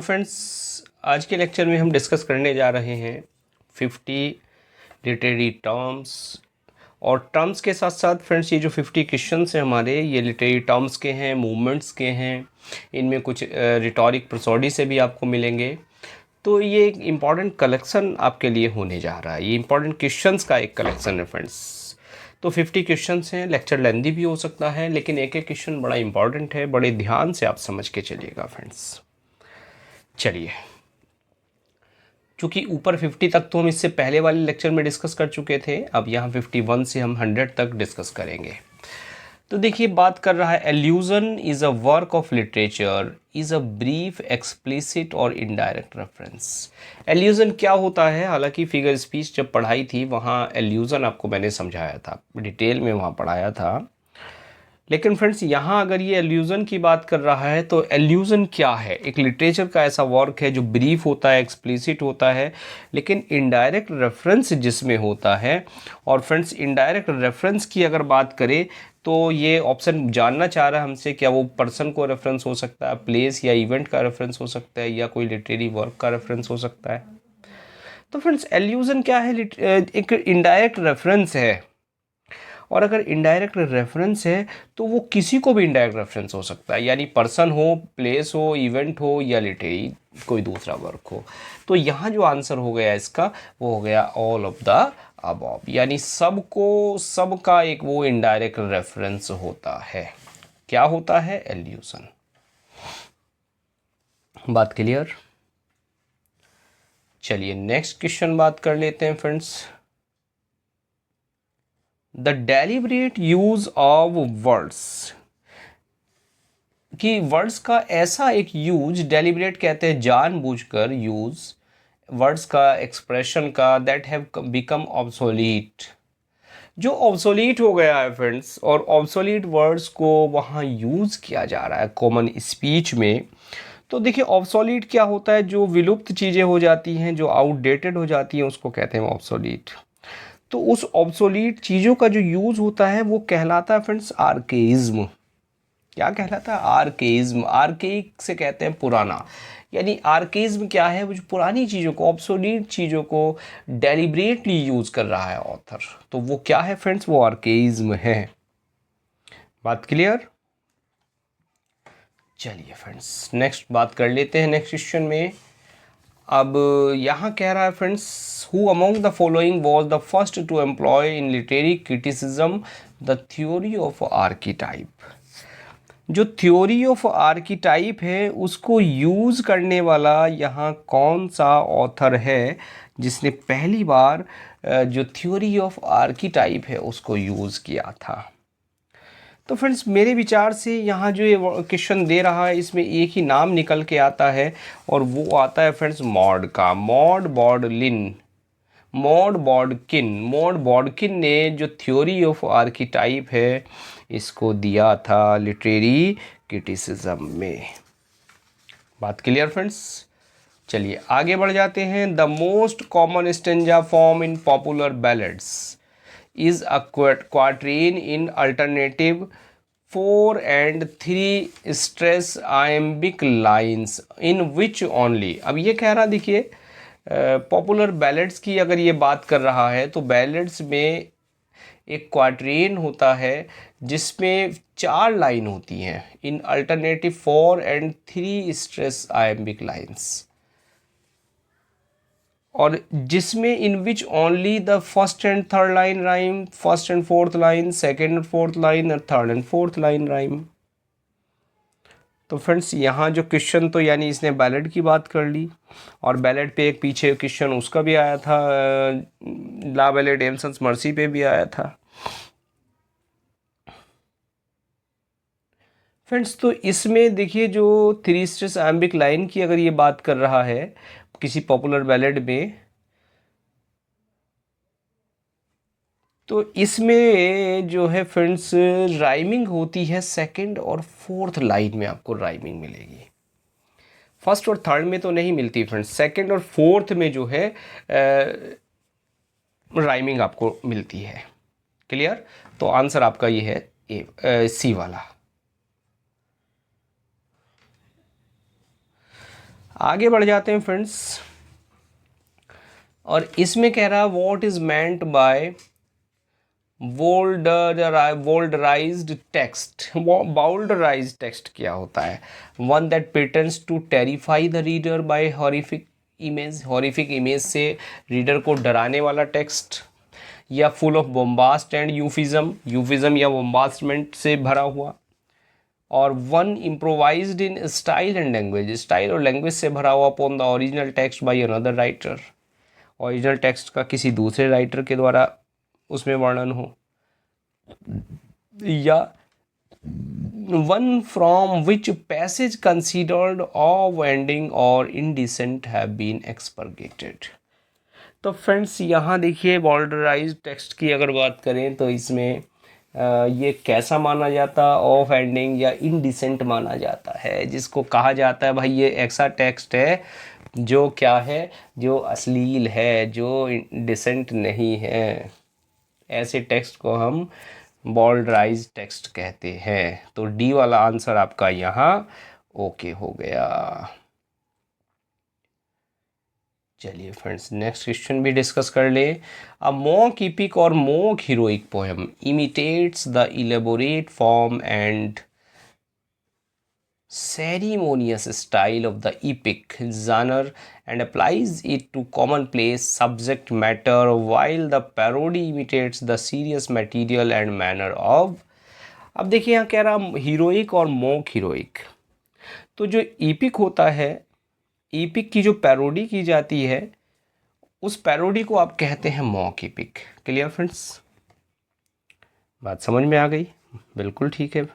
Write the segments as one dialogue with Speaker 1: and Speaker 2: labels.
Speaker 1: Friends, आज के lecture में हम डिस्कस करने जा रहे हैं 50 लिटरेरी टर्म्स। और टर्म्स के साथ साथ फ्रेंड्स ये जो 50 क्वेश्चंस हैं हमारे, ये लिटरेरी टर्म्स के हैं, मूवमेंट्स के हैं। इनमें कुछ रिटोरिक प्रोसोडी से भी आपको मिलेंगे। तो ये एक इम्पॉर्टेंट कलेक्शन आपके लिए होने जा रहा है। ये इम्पॉर्टेंट क्वेश्चंस का एक कलेक्शन है फ्रेंड्स। तो 50 क्वेश्चंस हैं। लेक्चर लेंदी भी हो सकता है, लेकिन एक एक क्वेश्चन बड़ा इंपॉर्टेंट है। बड़े ध्यान से आप समझ के चलिएगा फ्रेंड्स। चलिए, चूँकि ऊपर 50 तक तो हम इससे पहले वाले लेक्चर में डिस्कस कर चुके थे, अब यहाँ 51 से हम 100 तक डिस्कस करेंगे। तो देखिए, बात कर रहा है allusion is a work of literature is a brief explicit और इनडायरेक्ट रेफरेंस। एल्यूजन क्या होता है? हालांकि फिगर स्पीच जब पढ़ाई थी वहाँ एल्यूजन आपको मैंने समझाया था, डिटेल में वहाँ पढ़ाया था। लेकिन फ्रेंड्स, यहाँ अगर ये एल्यूज़न की बात कर रहा है तो एल्यूज़न क्या है? एक लिटरेचर का ऐसा वर्क है जो ब्रीफ होता है, एक्सप्लिसिट होता है, लेकिन इनडायरेक्ट रेफरेंस जिसमें होता है। और फ्रेंड्स, इनडायरेक्ट रेफरेंस की अगर बात करें तो ये ऑप्शन जानना चाह रहा है हमसे, क्या वो पर्सन को रेफरेंस हो सकता है, प्लेस या इवेंट का रेफरेंस हो सकता है, या कोई लिटरेरी वर्क का रेफरेंस हो सकता है। तो फ्रेंड्स, एल्यूज़न क्या है? एक इनडायरेक्ट रेफरेंस है। और अगर इनडायरेक्ट रेफरेंस है तो वो किसी को भी इनडायरेक्ट रेफरेंस हो सकता है, यानी पर्सन हो, प्लेस हो, इवेंट हो, या लिटरेरी कोई दूसरा वर्क हो। तो यहाँ जो आंसर हो गया इसका, वो हो गया ऑल ऑफ द अबव, यानी सबको, सबका एक वो इनडायरेक्ट रेफरेंस होता है। क्या होता है? एल्यूजन। बात क्लियर? चलिए नेक्स्ट क्वेश्चन बात कर लेते हैं friends. The deliberate use of words, कि वर्ड्स का ऐसा एक यूज, डेलिब्रेट कहते हैं जानबूझकर यूज वर्ड्स का, एक्सप्रेशन का, दैट हैव बिकम ऑब्सोलीट, जो ऑब्सोलीट हो गया है फ्रेंड्स। और ऑब्सोलीट वर्ड्स को वहाँ यूज़ किया जा रहा है कॉमन स्पीच में। तो देखिए, ऑब्सोलीट क्या होता है? जो विलुप्त चीज़ें हो जाती हैं, जो आउटडेटेड हो जाती हैं, उसको कहते हैं ऑब्सोलीट। तो उस ऑब्सोलीट चीज़ों का जो यूज़ होता है वो कहलाता है फ्रेंड्स आर्केइज्म। क्या कहलाता है? आर्केइज्म। आर्केइक से कहते हैं पुराना, यानी आर्केइज्म क्या है? वो जो पुरानी चीज़ों को, ऑब्सोलीट चीज़ों को डेलिब्रेटली यूज़ कर रहा है ऑथर, तो वो क्या है फ्रेंड्स? वो आर्केइज्म है। बात क्लियर? चलिए फ्रेंड्स, नेक्स्ट बात कर लेते हैं नेक्स्ट क्वेश्चन में। अब यहाँ कह रहा है friends, who among the following was the first to employ in literary criticism the theory of archetype. जो थ्योरी ऑफ आर्कीटाइप है उसको यूज़ करने वाला यहाँ कौन सा ऑथर है जिसने पहली बार जो थ्योरी ऑफ आर्कीटाइप है उसको यूज़ किया था? तो फ्रेंड्स, मेरे विचार से यहाँ जो ये क्वेश्चन दे रहा है इसमें एक ही नाम निकल के आता है, और वो आता है फ्रेंड्स मॉड का। Maud Bodlin, Maud Bodkin. Maud Bodkin ने जो थ्योरी ऑफ आर्कीटाइप है इसको दिया था लिटरेरी क्रिटिसिज्म में। बात क्लियर फ्रेंड्स? चलिए आगे बढ़ जाते हैं। The most common stanza form in popular ballads is a quatrain in alternative 4 and 3 stress iambic lines in which only. अब ये कह रहा, देखिए, पॉपुलर बैलेड्स की अगर ये बात कर रहा है तो बैलेड्स में एक क्वाट्रेन होता है जिसमें 4 लाइन होती हैं, in alternative 4 and 3 stress iambic lines, और जिसमें in which only the first and third line rhyme, first and fourth line, second and fourth line, और third and fourth line rhyme. तो फ्रेंड्स, यहाँ जो क्वेश्चन, तो यानी इसने बैलेड की बात कर ली, और बैलेड पे एक पीछे क्वेश्चन उसका भी आया था, ला बैलेड एम्सन्स मर्सी पे भी आया था फ्रेंड्स। तो इसमें देखिए, जो 3 स्ट्रेस आयम्बिक लाइन की अगर ये बात कर रहा है किसी पॉपुलर बैलेड में, तो इसमें जो है फ्रेंड्स राइमिंग होती है सेकंड और फोर्थ लाइन में, आपको राइमिंग मिलेगी। फर्स्ट और थर्ड में तो नहीं मिलती फ्रेंड्स, सेकंड और फोर्थ में जो है राइमिंग आपको मिलती है। क्लियर? तो आंसर आपका ये है सी वाला। आगे बढ़ जाते हैं फ्रेंड्स, और इसमें कह रहा है what is meant by bowdlerized text. Bowdlerized text क्या होता है? One that pretends to terrify the reader by horrific image. Horrific image से रीडर को डराने वाला टेक्स्ट, या full of bombast and euphemism, euphemism या बोम्बास्टमेंट से भरा हुआ, और one improvised in style and language, style और लैंग्वेज से भरा हुआ upon the original text by another writer. Original text का किसी दूसरे राइटर के द्वारा उसमें वर्णन हो, या one from which passage considered of ending और इनडिसेंट हैव बीन एक्सपर्गेटेड। तो फ्रेंड्स यहाँ देखिए बॉर्डराइज टेक्स्ट की अगर बात करें तो इसमें ये कैसा माना जाता, ऑफ एंडिंग या इनडिसेंट माना जाता है, जिसको कहा जाता है भाई ये ऐसा टेक्स्ट है जो क्या है, जो अश्लील है, जो डिसेंट नहीं है। ऐसे टेक्स्ट को हम बॉल्डराइज टेक्स्ट कहते हैं। तो डी वाला आंसर आपका यहाँ ओके हो गया। चलिए फ्रेंड्स नेक्स्ट क्वेश्चन भी डिस्कस कर ले। अ मॉक इपिक और mock heroic poem imitates the elaborate form and ceremonious style of the epic genre and applies it to commonplace subject matter, while the parody imitates the serious material and manner of। अब देखिए यहाँ कह रहा heroic और mock heroic. तो जो epic होता है, एपिक की जो पैरोडी की जाती है उस पैरोडी को आप कहते हैं मॉक एपिक। क्लियर फ्रेंड्स, बात समझ में आ गई? बिल्कुल ठीक है।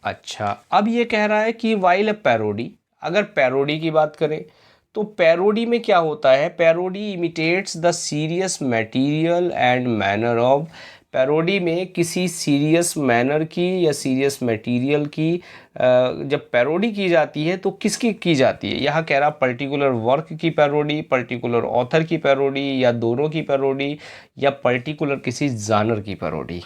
Speaker 1: अच्छा, अब ये कह रहा है कि वाइल अ पैरोडी, अगर पैरोडी की बात करें तो पैरोडी में क्या होता है, parody imitates the serious material and manner of. Parody में किसी सीरियस मैनर की या सीरियस मटेरियल की जब पैरोडी की जाती है तो किसकी की जाती है? यहाँ कह रहा पर्टिकुलर वर्क की पैरोडी, पर्टिकुलर ऑथर की पैरोडी, या दोनों की पैरोडी, या पर्टिकुलर किसी जानर की पैरोडी।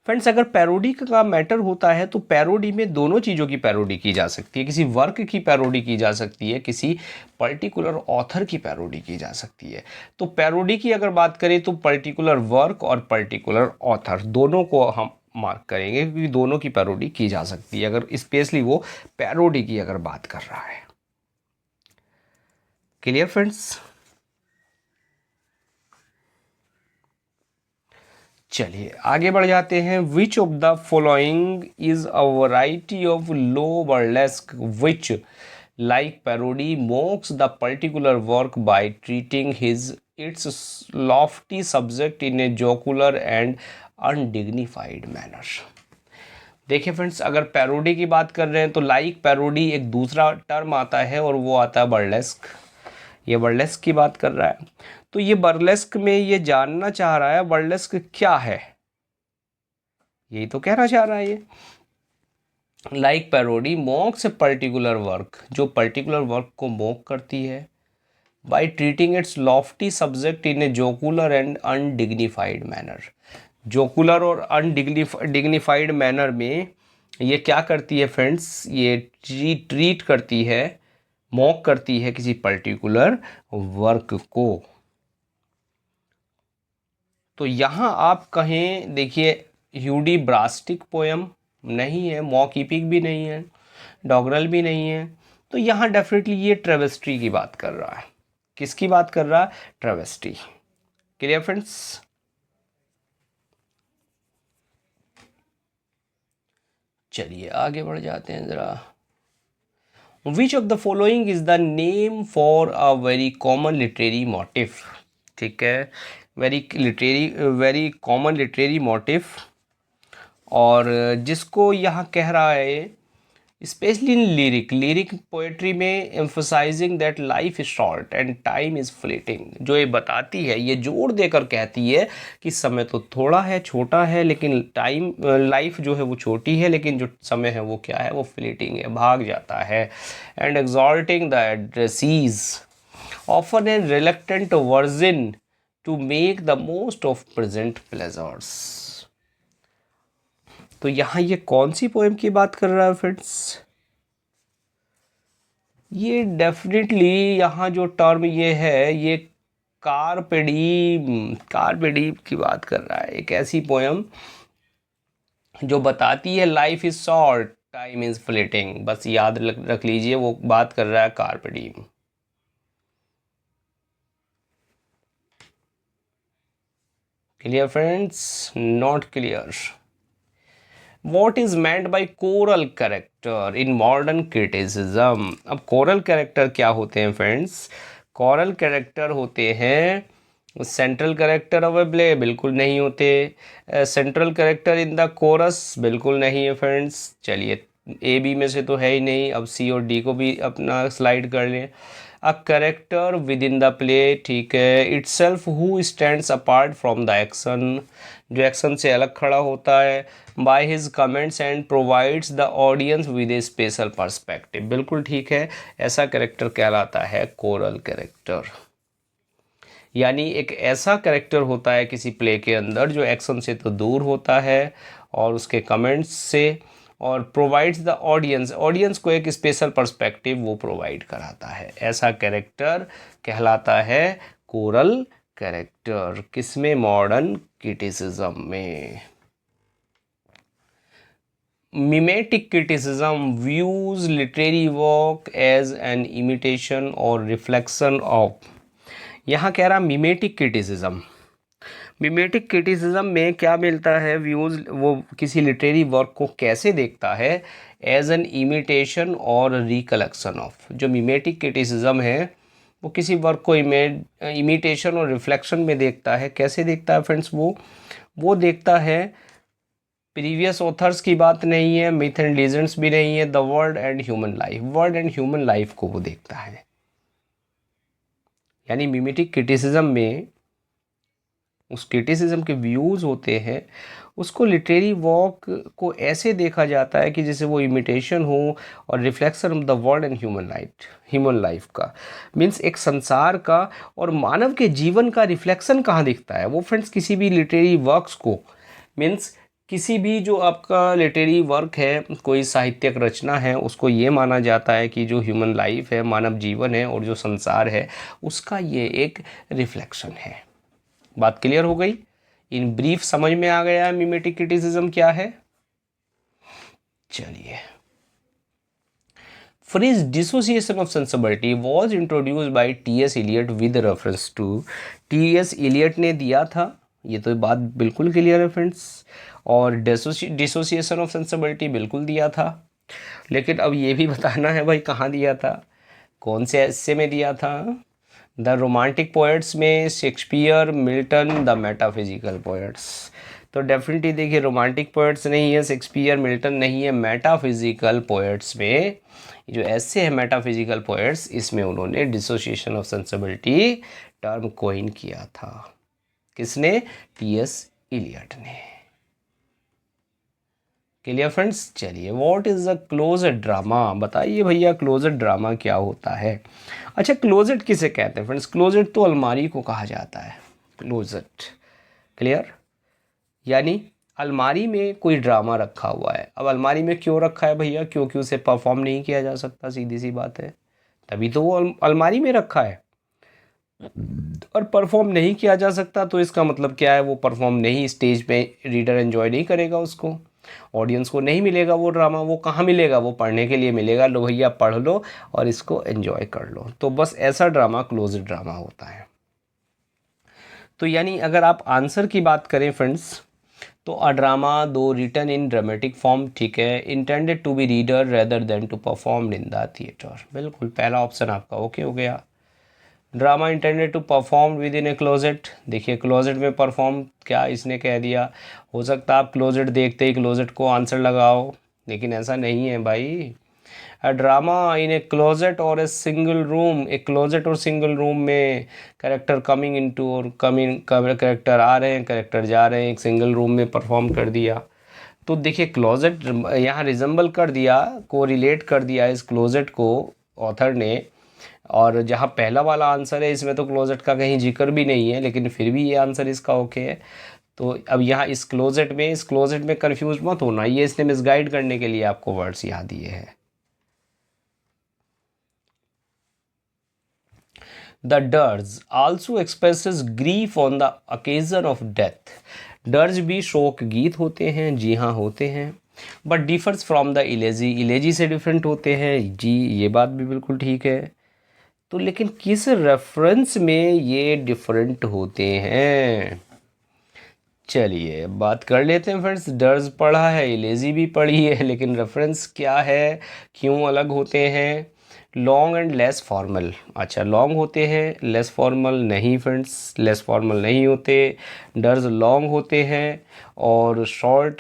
Speaker 1: फ्रेंड्स अगर पैरोडी का मैटर होता है तो पैरोडी में दोनों चीज़ों की पैरोडी की जा सकती है, किसी वर्क की पैरोडी की जा सकती है, किसी पर्टिकुलर ऑथर की पैरोडी की जा सकती है। तो पैरोडी की अगर बात करें तो पर्टिकुलर वर्क और पर्टिकुलर ऑथर दोनों को हम मार्क करेंगे, क्योंकि दोनों की पैरोडी की जा सकती है अगर स्पेशली वो पैरोडी की अगर बात कर रहा है। Clear friends? चलिए आगे बढ़ जाते हैं। Which of the following is a variety of low burlesque which like parody mocks the particular work by treating his its lofty subject in a jocular and undignified manner. देखिए friends अगर parody की बात कर रहे हैं तो like parody एक दूसरा टर्म आता है और वो आता है बर्लेस्क। ये बर्लेस्क की बात कर रहा है, तो ये बर्लेस्क में ये जानना चाह रहा है बर्लेस्क क्या है, यही तो कहना चाह रहा है ये। Like parody mocks a particular work, जो पर्टिकुलर वर्क को मॉक करती है, by treating its lofty subject in a jocular and undignified manner. Jocular और अनडिग्निफाइड मैनर में ये क्या करती है फ्रेंड्स, ये ट्रीट करती है, मॉक करती है किसी पर्टिकुलर वर्क को। तो यहाँ आप कहें, देखिए ह्यूडी ब्रास्टिक पोएम नहीं है, मॉक इपिक भी नहीं है, डॉगरल भी नहीं है, तो यहाँ डेफिनेटली ये ट्रेवेस्ट्री की बात कर रहा है। किसकी बात कर रहा है? ट्रेवेस्ट्री। Clear friends? चलिए आगे बढ़ जाते हैं जरा। Which of the following is the name for a very common literary motive. ठीक है, वेरी कॉमन लिटरेरी मोटिव, और जिसको यहाँ कह रहा है स्पेशली इन लिरिक पोएट्री में emphasising that life is short and time is fleeting. जो ये बताती है, ये जोर देकर कहती है कि समय तो थोड़ा है, छोटा है, लेकिन टाइम लाइफ जो है वो छोटी है, लेकिन जो समय है वो क्या है, वो फ्लीटिंग है, भाग जाता है। And exhorting the addressees often a reluctant virgin to make the most of present pleasures. तो यहाँ ये कौन सी पोएम की बात कर रहा है फ्रेंड्स? ये डेफिनेटली यहाँ जो टर्म ये है, ये कार्पेडीम की बात कर रहा है। एक ऐसी पोयम जो बताती है life is short time is fleeting, बस याद रख लीजिए वो बात कर रहा है carpe diem. Clear friends? Not clear? What is meant by choral character in modern criticism? अब कोरल कैरेक्टर क्या होते हैं फ्रेंड्स? कोरल कैरेक्टर होते हैं सेंट्रल कैरेक्टर अवेलेबल, बिल्कुल नहीं होते। Central character in the coarse, बिल्कुल नहीं है फ्रेंड्स। चलिए ए बी में से तो है ही नहीं, अब सी और डी को भी अपना स्लाइड कर लें। A character with in the play, ठीक है। Itself who stands apart from the action, जो एक्शन से अलग खड़ा होता है। By his comments and provides the audience with A special perspective, बिल्कुल ठीक है। ऐसा कैरेक्टर कहलाता है कोरल कैरेक्टर। यानी एक ऐसा कैरेक्टर होता है किसी प्ले के अंदर जो एक्शन से तो दूर होता है और उसके कमेंट्स से, और प्रोवाइड्स द ऑडियंस को एक स्पेशल पर्सपेक्टिव वो प्रोवाइड कराता है। ऐसा कैरेक्टर कहलाता है कोरल कैरेक्टर। किसमें? मॉडर्न क्रिटिसिज्म में। Mimetic criticism views literary work as an imitation और रिफ्लेक्शन ऑफ। यहाँ कह रहा मिमेटिक क्रिटिसिज्म। मिमेटिक क्रिटिसिज्म में क्या मिलता है? व्यूज़, वो किसी लिटरेरी वर्क को कैसे देखता है? एज एन इमिटेशन और रिकलेक्शन ऑफ। जो मिमेटिक क्रिटिसिज्म है वो किसी वर्क को इमिटेशन और रिफ्लेक्शन में देखता है। कैसे देखता है फ्रेंड्स? वो देखता है, प्रीवियस ऑथर्स की बात नहीं है, मिथ एंड लीजेंड्स भी नहीं है, the world and human life को वो देखता है। यानी मिमेटिक क्रिटिसिज्म में उस क्रिटिसिज्म के व्यूज़ होते हैं, उसको लिटरेरी वर्क को ऐसे देखा जाता है कि जैसे वो इमिटेशन हो और reflection of the world and human life का। मीन्स एक संसार का और मानव के जीवन का रिफ्लेक्शन कहाँ दिखता है? वो फ्रेंड्स किसी भी लिटरेरी वर्क्स को, मीन्स किसी भी जो आपका लिटरेरी वर्क है, कोई साहित्यिक रचना है, उसको ये माना जाता है कि जो ह्यूमन लाइफ है, मानव जीवन है और जो संसार है, उसका ये एक रिफ्लेक्शन है। बात क्लियर हो गई? इन ब्रीफ समझ में आ गया मिमेटिक क्रिटिसिज्म क्या है? चलिए, phrase dissociation of sensibility was introduced by T S. Eliot with reference to. T S. Eliot ने दिया था, ये तो बात बिल्कुल क्लियर है फ्रेंड्स। और डिसोसिएशन ऑफ सेंसिबिलिटी बिल्कुल दिया था, लेकिन अब ये भी बताना है भाई कहाँ दिया था, कौन से हिस्से में दिया था? द रोमांटिक पोएट्स में, Shakespeare, Milton, the metaphysical poets. तो डेफिनेटली देखिए, रोमांटिक पोएट्स नहीं है, शेक्सपियर, मिल्टन नहीं है, मेटाफिजिकल पोएट्स में जो ऐसे है मेटाफिजिकल पोएट्स, इसमें उन्होंने dissociation of sensibility term coin किया था। किसने? टी.एस. इलियट ने। Clear friends? चलिए, what is a closet drama? बताइए भैया क्लोजेट ड्रामा क्या होता है? अच्छा, क्लोजेट किसे कहते हैं फ्रेंड्स? क्लोजेट तो अलमारी को कहा जाता है, क्लोजेट। क्लियर? यानी अलमारी में कोई ड्रामा रखा हुआ है। अब अलमारी में क्यों रखा है भैया? क्योंकि उसे परफॉर्म नहीं किया जा सकता, सीधी सी बात है, तभी तो वो अलमारी में रखा है। और परफॉर्म नहीं किया जा सकता तो इसका मतलब क्या है? वो परफॉर्म नहीं, स्टेज पे रीडर एंजॉय नहीं करेगा, उसको ऑडियंस को नहीं मिलेगा वो ड्रामा। वो कहाँ मिलेगा? वो पढ़ने के लिए मिलेगा। लो भैया पढ़ लो और इसको एंजॉय कर लो। तो बस ऐसा ड्रामा क्लोज्ड ड्रामा होता है। तो यानी अगर आप आंसर की बात करें फ्रेंड्स, तो अ ड्रामा दो रिटन इन ड्रामेटिक फॉर्म, ठीक है, intended to be reader rather than to perform in the theatre. बिल्कुल पहला ऑप्शन आपका ओके हो गया। Drama intended to perform within a closet. देखिए क्लोजेट में परफॉर्म, क्या इसने कह दिया? हो सकता है आप क्लोजेट देखते ही क्लोजेट को आंसर लगाओ, लेकिन ऐसा नहीं है भाई। A drama in a closet और ए सिंगल रूम, एक क्लोजेट और सिंगल रूम में कैरेक्टर कमिंग इनटू और कैरेक्टर आ रहे हैं, कैरेक्टर जा रहे हैं, एक सिंगल रूम में परफॉर्म कर दिया। तो देखिए क्लोजेट यहाँ रिजेंबल कर दिया, को रिलेट कर दिया इस क्लोजेट को ऑथर ने। और जहाँ पहला वाला आंसर है इसमें तो क्लोजेट का कहीं जिक्र भी नहीं है, लेकिन फिर भी ये आंसर इसका ओके है। तो अब यहाँ इस क्लोजेट में कंफ्यूज मत होना, ये इसने मिसगाइड करने के लिए आपको वर्ड्स यहाँ दिए हैं। The dirge also expresses grief on the occasion of death. Dirge भी शोक गीत होते हैं, जी हाँ होते हैं, बट डिफर्स फ्रॉम द इलेजी, इलेजी से डिफरेंट होते हैं, जी ये बात भी बिल्कुल ठीक है। तो लेकिन किस रेफरेंस में ये डिफरेंट होते हैं? चलिए बात कर लेते हैं फ्रेंड्स। डर्ज पढ़ा है, इलेजी भी पढ़ी है, लेकिन रेफरेंस क्या है, क्यों अलग होते हैं? Long and less formal. अच्छा, लॉन्ग होते हैं, लेस फॉर्मल नहीं फ्रेंड्स, लेस फॉर्मल नहीं होते। डर्ज लॉन्ग होते हैं और शॉर्ट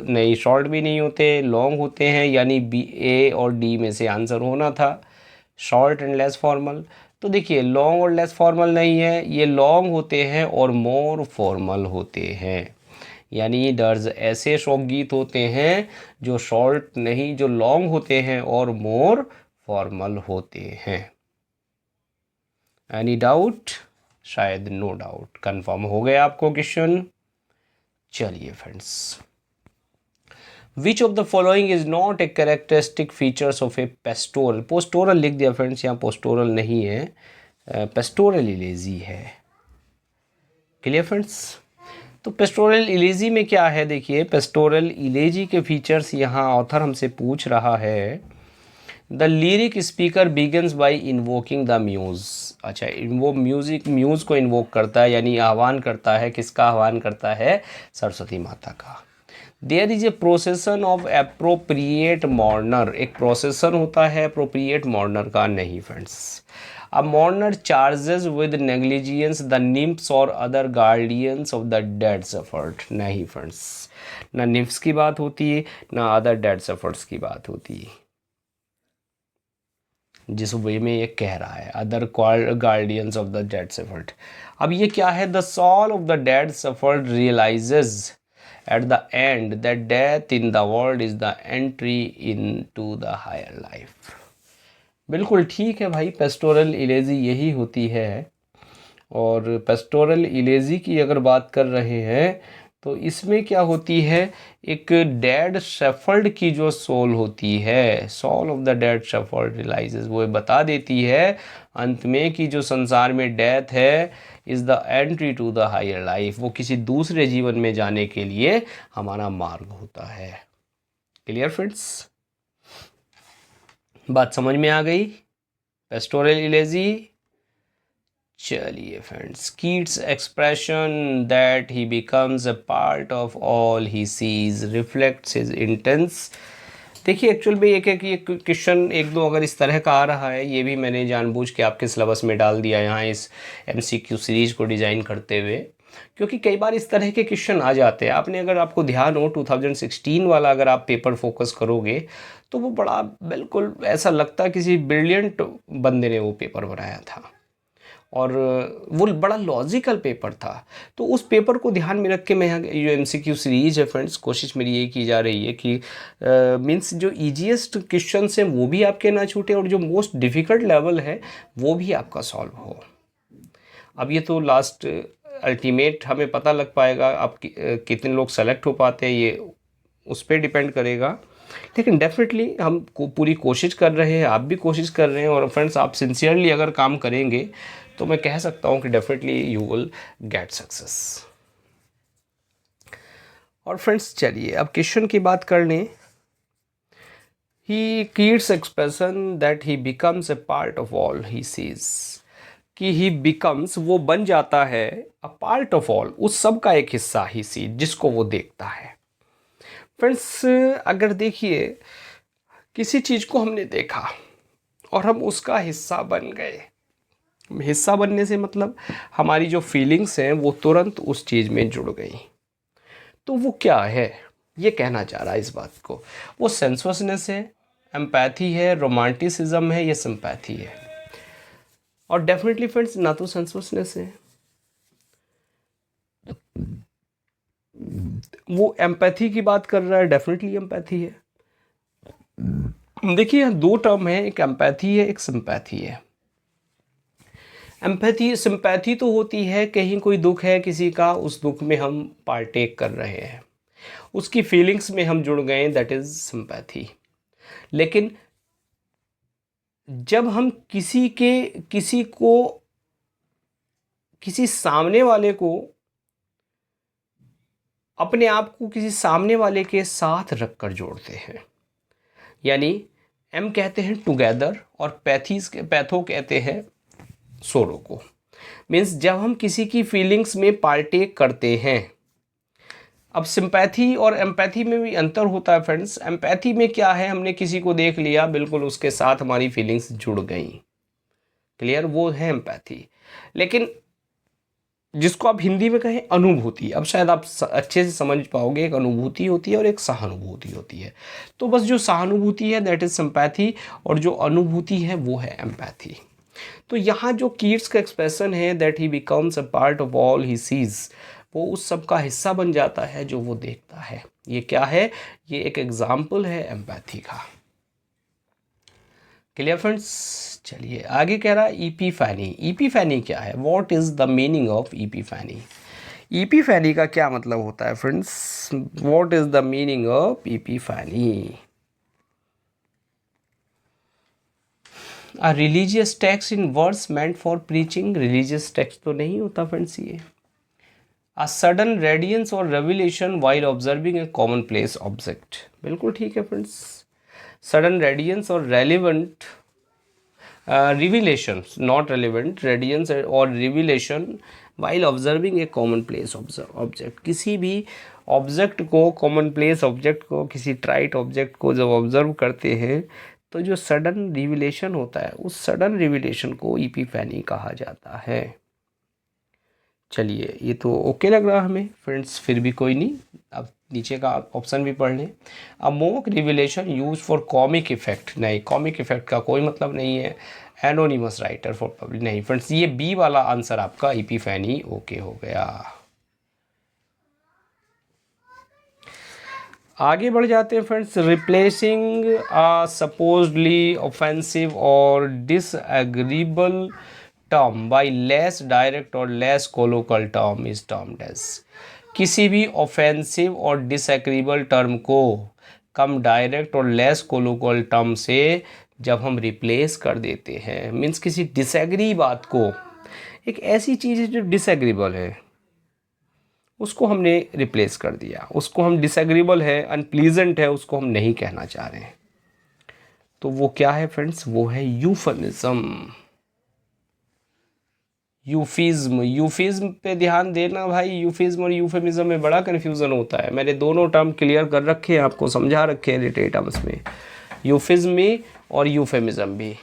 Speaker 1: नहीं, शॉर्ट भी नहीं होते, लॉन्ग होते हैं, यानी बी, ए और डी में से आंसर होना था, शॉर्ट एंड लेस फॉर्मल। तो देखिए लॉन्ग और लेस फॉर्मल नहीं है, ये लॉन्ग होते हैं और मोर फॉर्मल होते हैं। यानी डर्ज ऐसे शोक गीत होते हैं जो शॉर्ट नहीं, जो लॉन्ग होते हैं और मोर फॉर्मल होते हैं। Any doubt? शायद नो डाउट। कंफर्म हो गया आपको क्वेश्चन? चलिए friends, which of the following is not a characteristic features of a pastoral? Pastoral लिख दिया फ्रेंड्स, यहाँ पोस्टोरल नहीं है, पेस्टोरल इलेजी है। Clear friends? तो पेस्टोरल इलेजी में क्या है, देखिए पेस्टोरल इलेजी के फीचर्स यहाँ ऑथर हमसे पूछ रहा है। The lyric speaker begins by invoking the muse. अच्छा, वो म्यूज़ को इन्वोक करता है, यानी आह्वान करता है, किसका आह्वान करता है? सरस्वती माता का। There is a procession of appropriate mourner, एक प्रोसेसन होता है अप्रोप्रिएट मॉर्नर का, नहीं friends. A mourner charges with negligence the nymphs or other guardians of the dead suffered, नहीं फ्रेंड्स, ना निम्फ्स की बात होती है ना अदर डेड सफर्स की बात होती है, जिस वे में ये कह रहा है other guardians of the dead suffered. अब ये क्या है? The soul of the dead suffered realises at the end that death in the world is the entry into the higher life. बिल्कुल ठीक है भाई, पेस्टोरल इलेजी यही होती है। और पेस्टोरल इलेजी की अगर बात कर रहे हैं तो इसमें क्या होती है, एक डेड शेफर्ड की जो सोल होती है, soul of the dead shepherd realises, वो बता देती है अंत में कि जो संसार में डेथ है is the entry to the higher life, वो किसी दूसरे जीवन में जाने के लिए हमारा मार्ग होता है। Clear friends? बात समझ में आ गई? Pastoral elegy. चलिए friends, Keats expression that he becomes a part of all he sees reflects his intense. देखिए एक्चुअल में एक क्वेश्चन एक दो अगर इस तरह का आ रहा है, ये भी मैंने जानबूझ के आपके सिलेबस में डाल दिया यहाँ इस MCQ सीरीज को डिज़ाइन करते हुए, क्योंकि कई बार इस तरह के क्वेश्चन आ जाते हैं। आपने अगर आपको ध्यान हो 2016 वाला अगर आप पेपर फोकस करोगे तो वो बड़ा बिल्कुल ऐसा लगता है किसी ब्रिलियंट बंदे ने वो पेपर बनाया था, और वो बड़ा लॉजिकल पेपर था। तो उस पेपर को ध्यान में रख के मैं यहाँ जो MCQ सीरीज है फ्रेंड्स, कोशिश मेरी यही की जा रही है कि मीन्स जो ईजीएस्ट क्वेश्चंस हैं वो भी आपके ना छूटे और जो मोस्ट डिफ़िकल्ट लेवल है वो भी आपका सॉल्व हो। अब ये तो लास्ट अल्टीमेट हमें पता लग पाएगा आप कितने लोग सेलेक्ट हो पाते हैं, ये उस पर डिपेंड करेगा, लेकिन डेफिनेटली हम पूरी कोशिश कर रहे हैं, आप भी कोशिश कर रहे हैं, और फ्रेंड्स आप सिंसियरली अगर काम करेंगे तो मैं कह सकता हूँ कि definitely you will get success. और फ्रेंड्स चलिए अब क्वेश्चन की बात कर लें। He Keats expression that he becomes a part of all he sees, कि ही बिकम्स वो बन जाता है अ पार्ट ऑफ ऑल, उस सब का एक हिस्सा ही सी जिसको वो देखता है। फ्रेंड्स अगर देखिए किसी चीज़ को हमने देखा और हम उसका हिस्सा बन गए, हिस्सा बनने से मतलब हमारी जो फीलिंग्स हैं वो तुरंत उस चीज़ में जुड़ गई, तो वो क्या है ये कहना चाह रहा है इस बात को। वो सेंसुअसनेस है, एम्पैथी है, रोमांटिसिज्म है, ये सिंपैथी है। और डेफिनेटली फ्रेंड्स ना तो सेंसुअसनेस है, वो एम्पैथी की बात कर रहा है, डेफिनेटली एम्पैथी है। देखिए यहाँ दो टर्म है, एक एम्पैथी है एक सिंपैथी है। एम्पैथी सिंपैथी तो होती है कहीं कोई दुख है किसी का, उस दुख में हम पार्टेक कर रहे हैं, उसकी फीलिंग्स में हम जुड़ गए, दैट इज सिंपैथी। लेकिन जब हम किसी को किसी सामने वाले को, अपने आप को किसी सामने वाले के साथ रखकर जोड़ते हैं। यानी एम कहते हैं टुगेदर और पैथो कहते हैं सोरो को। मीन्स जब हम किसी की फीलिंग्स में पार्टेक करते हैं। अब सिंपैथी और एम्पैथी में भी अंतर होता है फ्रेंड्स। एम्पैथी में क्या है, हमने किसी को देख लिया, बिल्कुल उसके साथ हमारी फीलिंग्स जुड़ गई, क्लियर, वो है एम्पैथी। लेकिन जिसको आप हिंदी में कहें अनुभूति, अब शायद आप अच्छे से समझ पाओगे, एक अनुभूति होती है और एक सहानुभूति होती है। तो बस जो सहानुभूति है दैट इज सिंपैथी, और जो अनुभूति है वो है एम्पैथी। तो यहाँ जो कीट्स का एक्सप्रेशन है that he becomes a part of all he seize, वो उस सब का हिस्सा बन जाता है जो वो देखता है। ये क्या है, ये एक एग्जाम्पल है एम्पैथी का। Clear friends. चलिए आगे कह रहा है ईपीफैनी। ईपीफैनी क्या है, what is the meaning of epiphany. Epiphany का क्या मतलब होता है friends, what is the meaning of epiphany. A religious text in words meant for preaching, religious text तो नहीं होता फ्रेंड्स ये। अ सडन रेडियंस और revelation while observing a common place object, बिल्कुल ठीक है फ्रेंड्स। सडन रेडियंस और relevant revelation, not relevant, radiance और revelation while observing a common place object, किसी भी ऑब्जेक्ट को, कॉमन प्लेस ऑब्जेक्ट को, किसी ट्राइट ऑब्जेक्ट को जब ऑब्जर्व करते हैं तो जो सडन रिविलेशन होता है, उस सडन रिविलेशन को ईपीफैनी कहा जाता है। चलिए ये तो ओके लग रहा हमें फ्रेंड्स, फिर भी कोई नहीं, अब नीचे का ऑप्शन भी पढ़ लें। A mock revelation use for comic effect, नहीं कॉमिक इफेक्ट का कोई मतलब नहीं है। एनोनिमस राइटर फॉर पब्लिक, नहीं फ्रेंड्स, ये बी वाला आंसर आपका ईपीफैनी ओके हो गया। आगे बढ़ जाते हैं friends. Replacing a supposedly offensive और disagreeable term by less direct और less colloquial term is termed as, किसी भी ऑफेंसिव और डिसएग्रीबल टर्म को कम डायरेक्ट और लेस कोलोकल टर्म से जब हम रिप्लेस कर देते हैं, मीन्स किसी डिसएग्री बात को, एक ऐसी चीज़ है जो डिसएग्रीबल है उसको हमने रिप्लेस कर दिया, उसको हम डिसएग्रीबल है, अनप्लीजेंट है, उसको हम नहीं कहना चाह रहे हैं, तो वो क्या है फ्रेंड्स, वो है यूफेमिज्म। यूफिज्म, यूफिज्म पे ध्यान देना भाई, यूफिज्म और यूफेमिज्म में बड़ा कन्फ्यूज़न होता है। मैंने दोनों टर्म क्लियर कर रखे हैं, आपको समझा रखे हैं रिलेटेड टर्म्स में, यूफिज्म भी और यूफेमिज्म भी,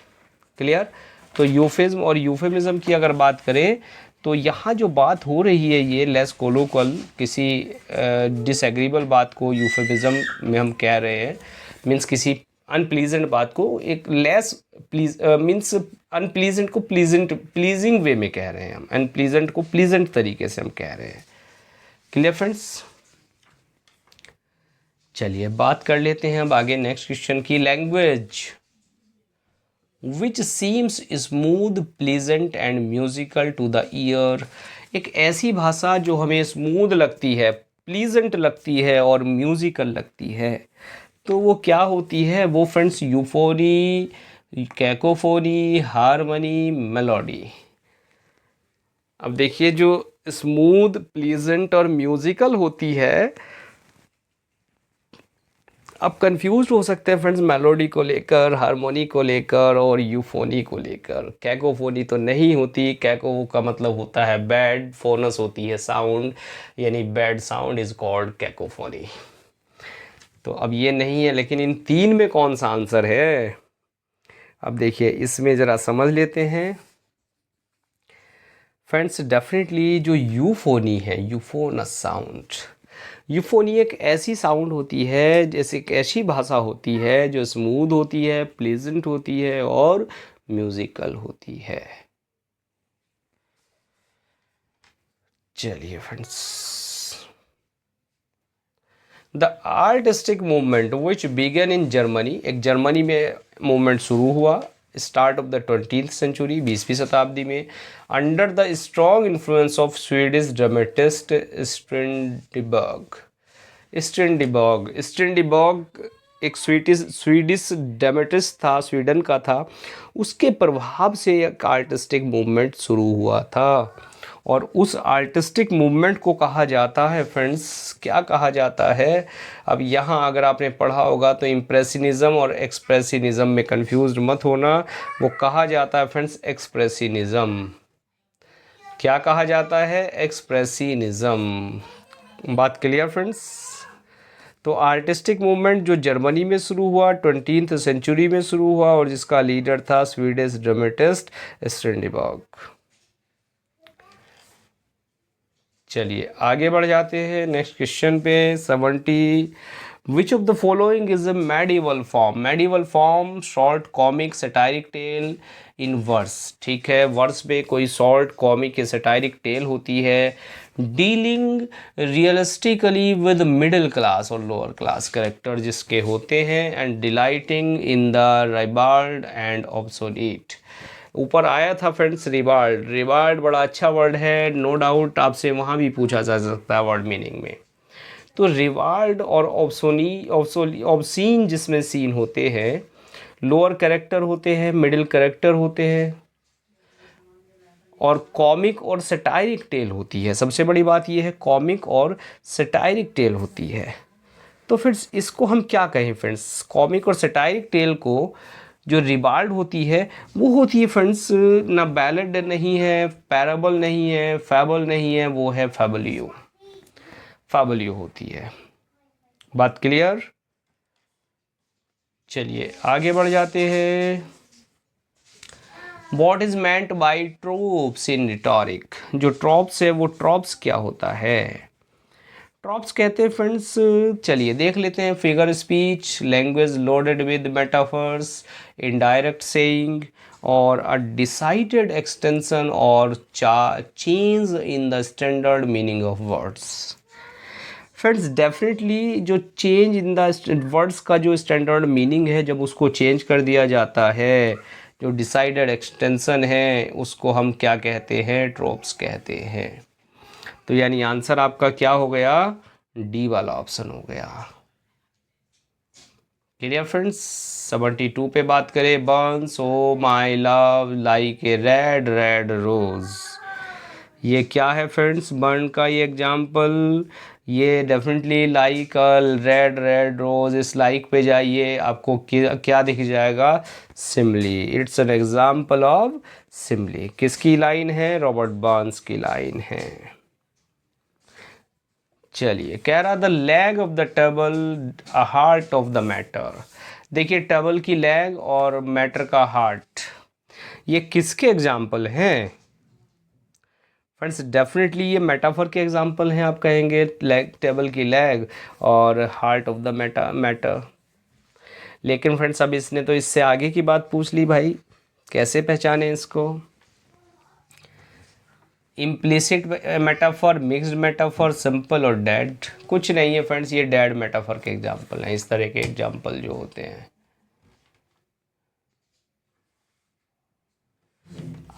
Speaker 1: क्लियर। तो यूफिज्म और यूफेमिज्म की अगर बात करें तो यहाँ जो बात हो रही है ये लेस कोलोकल, किसी डिसएग्रीबल बात को यूफेमिज्म में हम कह रहे हैं, मीन्स किसी अनप्लीजेंट बात को एक लेस मीन्स अनप्लीजेंट को प्लीजिंग वे में कह रहे हैं हम, अनप्लीजेंट को प्लीजेंट तरीके से हम कह रहे हैं। Clear friends. चलिए बात कर लेते हैं अब आगे नेक्स्ट क्वेश्चन की। Language which seems smooth pleasant and musical to the ear, एक ऐसी भाषा जो हमें स्मूथ लगती है, प्लीजेंट लगती है और म्यूजिकल लगती है, तो वो क्या होती है, वो फ्रेंड्स यूफोनी, कैकोफोनी, हारमनी, मेलोडी। अब देखिए जो स्मूथ, प्लीजेंट और म्यूजिकल होती है, अब कंफ्यूज हो सकते हैं फ्रेंड्स मेलोडी को लेकर, हारमोनी को लेकर और यूफोनी को लेकर। कैकोफोनी तो नहीं होती, कैको का मतलब होता है बैड, फोनस होती है साउंड, यानी bad sound is called cacophony. तो अब ये नहीं है, लेकिन इन तीन में कौन सा आंसर है, अब देखिए इसमें ज़रा समझ लेते हैं फ्रेंड्स। डेफिनेटली जो यूफोनी है, यूफोनस साउंड, यूफोनी एक ऐसी साउंड होती है, जैसे एक ऐसी भाषा होती है जो स्मूथ होती है, प्लेजेंट होती है और म्यूजिकल होती है। चलिए friends, the artistic movement which began in Germany, एक जर्मनी में मूवमेंट शुरू हुआ start of the 20th century, 20वीं शताब्दी में, under the strong influence of Swedish dramatist Strindberg. Strindberg एक स्वीडिश ड्रामेटिस्ट था, स्वीडन का था, उसके प्रभाव से एक आर्टिस्टिक मूवमेंट शुरू हुआ था और उस आर्टिस्टिक मूवमेंट को कहा जाता है फ्रेंड्स, क्या कहा जाता है? अब यहाँ अगर आपने पढ़ा होगा तो इम्प्रेशनिज़्म और एक्सप्रेशनिज़्म में कंफ्यूज मत होना, वो कहा जाता है फ्रेंड्स एक्सप्रेशनिज़्म। क्या कहा जाता है? एक्सप्रेशनिज़्म। बात क्लियर फ्रेंड्स? तो आर्टिस्टिक मूवमेंट जो जर्मनी में शुरू हुआ, 20th सेंचुरी में शुरू हुआ, और जिसका लीडर था स्वीडिश ड्रामेटिस्ट स्ट्रैंडबर्ग। चलिए आगे बढ़ जाते हैं नेक्स्ट क्वेश्चन पे। 70 which of the following is a medieval form? Medieval form short comic satiric tale in verse. ठीक है, वर्स पे कोई शॉर्ट कॉमिक या सटायरिक टेल होती है, dealing realistically with middle class और लोअर क्लास कैरेक्टर जिसके होते हैं, and delighting in the ribald and obsolete. ऊपर आया था फ्रेंड्स रिबार्ड। रिबार्ड बड़ा अच्छा वर्ड है, नो डाउट आपसे वहाँ भी पूछा जा सकता है वर्ड मीनिंग में। तो रिवार्ड और ऑब्सीन जिसमें सीन होते हैं, लोअर कैरेक्टर होते हैं, मिडिल कैरेक्टर होते हैं, और कॉमिक और सटायरिक टेल होती है। सबसे बड़ी बात यह है कॉमिक और सटायरिक टेल होती है। तो फिर इसको हम क्या कहें फ्रेंड्स? कॉमिक और सटायरिक टेल को जो रिबार्ड होती है वो होती है फ्रेंड्स, ना बैलेड नहीं है, पैराबल नहीं है, फैबल नहीं है, वो है फैबलियो। फैबलियो होती है। बात क्लियर? चलिए आगे बढ़ जाते हैं। What is meant by tropes in rhetoric? जो ट्रॉप्स है वो ट्रॉप्स क्या होता है? ट्रॉप्स कहते हैं फ्रेंड्स, चलिए देख लेते हैं। Figure speech, language loaded with metaphors, indirect saying, और अ डिसाइडेड एक्सटेंशन और change in the standard meaning of words. Friends definitely जो चेंज इन द वर्ड्स का जो स्टैंडर्ड मीनिंग है, जब उसको चेंज कर दिया जाता है, जो डिसाइडेड एक्सटेंशन है, उसको हम क्या कहते हैं? ट्रोप्स कहते हैं। तो यानी आंसर आपका क्या हो गया? डी वाला ऑप्शन हो गया। Clear friends? 72 पे बात करें। Burns O my love like a red red rose. ये क्या है फ्रेंड्स? बर्न का ये एग्जाम्पल, ये definitely like a red red rose. इस लाइक पे जाइए, आपको क्या दिख जाएगा? Simile. It's an example of simile. किसकी लाइन है? रॉबर्ट बर्न्स की लाइन है। चलिए कह रहा the leg of the table a heart of the matter. देखिए टेबल की लेग और मैटर का हार्ट, ये किसके एग्जाम्पल हैं फ्रेंड्स? डेफिनेटली ये मेटाफर के एग्जाम्पल हैं। आप कहेंगे लेग, टेबल की लेग और हार्ट ऑफ द मैटर। लेकिन फ्रेंड्स अब इसने तो इससे आगे की बात पूछ ली भाई, कैसे पहचाने इसको? Implicit metaphor, mixed metaphor, simple और डेड? कुछ नहीं है फ्रेंड्स, ये डेड मेटाफर के एग्जाम्पल हैं। इस तरह के एग्जाम्पल जो होते हैं।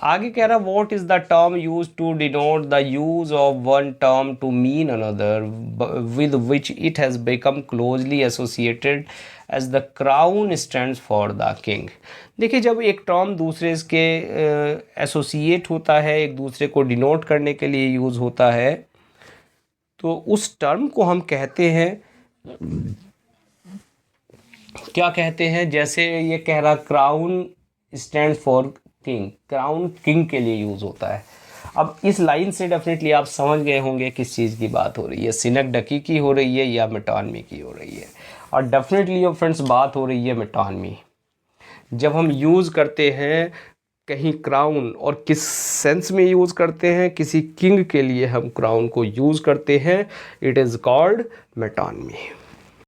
Speaker 1: आगे कह रहा what is the term use to denote the use of one term to mean another with which it has become closely associated as the crown stands for the king. देखिए जब एक टर्म दूसरे के एसोसिएट होता है, एक दूसरे को डिनोट करने के लिए यूज़ होता है, तो उस टर्म को हम कहते हैं, क्या कहते हैं? जैसे ये कह रहा crown stand for king, crown king के लिए यूज़ होता है। अब इस लाइन से डेफिनेटली आप समझ गए होंगे किस चीज़ की बात हो रही है, सिनकडकी की हो रही है या मेटोनमी की हो रही है। और डेफिनेटली अब फ्रेंड्स बात हो रही है मेटोनमी। जब हम यूज़ करते हैं कहीं क्राउन, और किस सेंस में यूज़ करते हैं? किसी किंग के लिए हम क्राउन को यूज़ करते हैं। It is called metonymy.